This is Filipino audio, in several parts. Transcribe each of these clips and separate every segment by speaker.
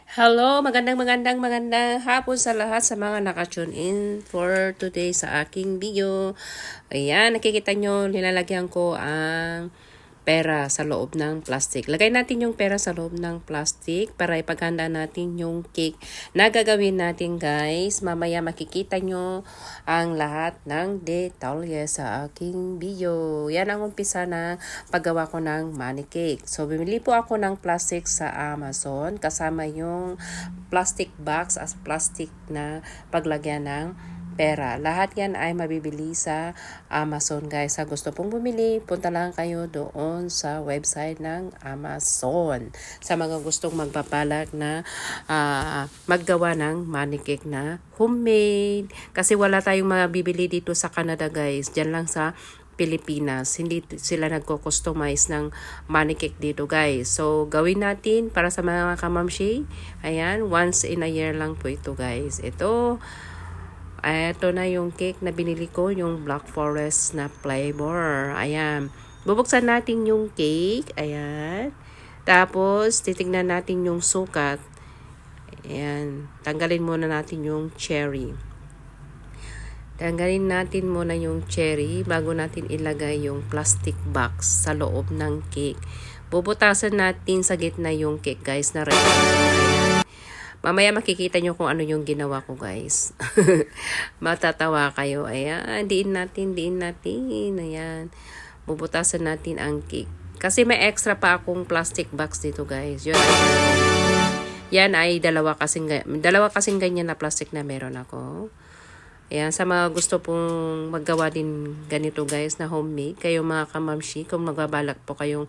Speaker 1: Hello, magandang hapon sa lahat sa mga naka-tune in for today sa aking video. Ayan, nakikita nyo, nilalagyan ko ang pera sa loob ng plastic. Lagay natin yung pera sa loob ng plastic para ipaghanda natin yung cake na gagawin natin, guys. Mamaya makikita nyo ang lahat ng detalye sa aking video. Yan ang umpisa na paggawa ko ng money cake. So, bumili po ako ng plastic sa Amazon kasama yung plastic box as plastic na paglagyan ng pera. Lahat yan ay mabibili sa Amazon, guys. Sa gusto pong bumili, punta lang kayo doon sa website ng Amazon. Sa mga gustong magpapalak na maggawa ng money cake na homemade. Kasi wala tayong mabibili dito sa Canada, guys. Diyan lang sa Pilipinas. Hindi sila nagko-customize ng money cake dito, guys. So, gawin natin para sa mga kamamshi. Ayan, once in a year lang po ito, guys. Ito na yung cake na binili ko, yung Black Forest na flavor. Ayan. Bubuksan natin yung cake. Ayan. Tapos, titignan natin yung sukat. Ayan. Tanggalin muna natin yung cherry. Tanggalin natin muna yung cherry bago natin ilagay yung plastic box sa loob ng cake. Bubutasan natin sa gitna yung cake, guys, na red. Ayan. Mamaya makikita nyo kung ano yung ginawa ko, guys. Matatawa kayo. Ayan, diin natin. Ayan. Bubutasan natin ang cake. Kasi may extra pa akong plastic box dito, guys. Yan ay dalawa kasing ganyan na plastic na meron ako. Ayan, sa mga gusto pong maggawa din ganito, guys, na homemade, kayo mga kamamshi, kung magbabalak po kayong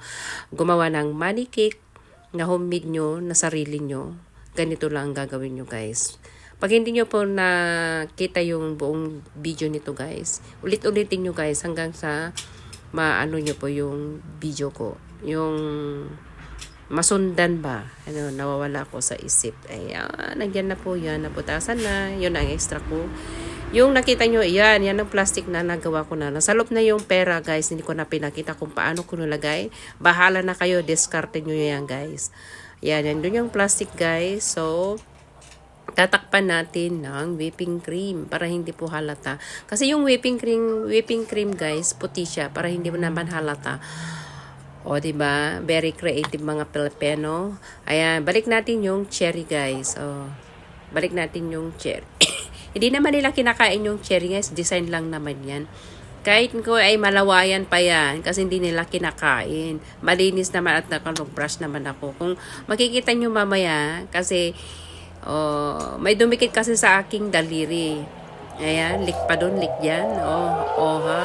Speaker 1: gumawa ng money cake na homemade nyo, na sarili nyo, ganito lang ang gagawin nyo, guys. Pag hindi nyo po nakita yung buong video nito, guys, ulit-ulitin nyo, guys, hanggang sa maano nyo po yung video ko. Yung masundan ba? Nawawala ko sa isip. Ayan, nandiyan na po yan. Naputasan na. Yun ang extra ko. Yung nakita nyo, yan ang plastic na nagawa ko na. Nasalop na yung pera, guys. Hindi ko na pinakita kung paano ko nilagay. Bahala na kayo. Discarte nyo yan, guys. Yan doon yung plastic, guys. So, tatakpan natin ng whipping cream para hindi po halata. Kasi yung whipping cream, guys, puti siya para hindi mo naman halata. O, diba? Very creative mga Pilipino. Ayan, balik natin yung cherry, guys. O, balik natin yung cherry. Hindi naman nila kinakain yung cherry, guys. Design lang naman yan. Kahit ko ay malawayan pa yan kasi hindi nila kinakain. Malinis naman at nakapag-brush naman ako. Kung makikita nyo mamaya, kasi may dumikit kasi sa aking daliri. Ayan, lik pa doon, lik dyan. Ha.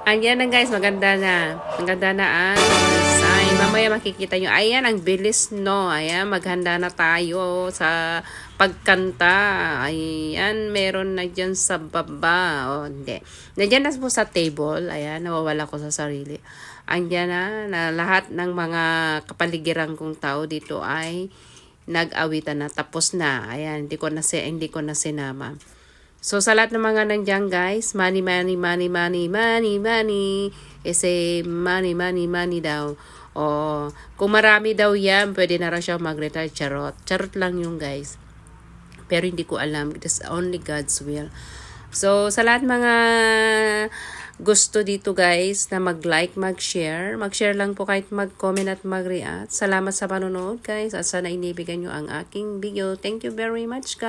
Speaker 1: Ayan na, guys, maganda na. Maganda na ang design. Mamaya makikita nyo. Ayan, ang bilis, no? Ayan, maghanda na tayo sa pagkanta. Ayan, meron na dyan sa baba. Hindi. Nandiyan na po sa table. Ayan, nawawala ko sa sarili. Andiyan na lahat ng mga kapaligiran kong tao dito ay nag-awitan na. Tapos na. Ayan, hindi ko na sinama. So, sa lahat ng mga nandiyan, guys, money. Kasi money daw. Kung marami daw yan, pwede na raw siya mag-retire. Charot. Charot lang yung, guys. Pero hindi ko alam. It is only God's will. So, sa lahat mga gusto dito, guys, na mag-like, mag-share. Mag-share lang po kahit mag-comment at mag-react. Salamat sa panonood, guys. At sana inibigan nyo ang aking video. Thank you very much, guys.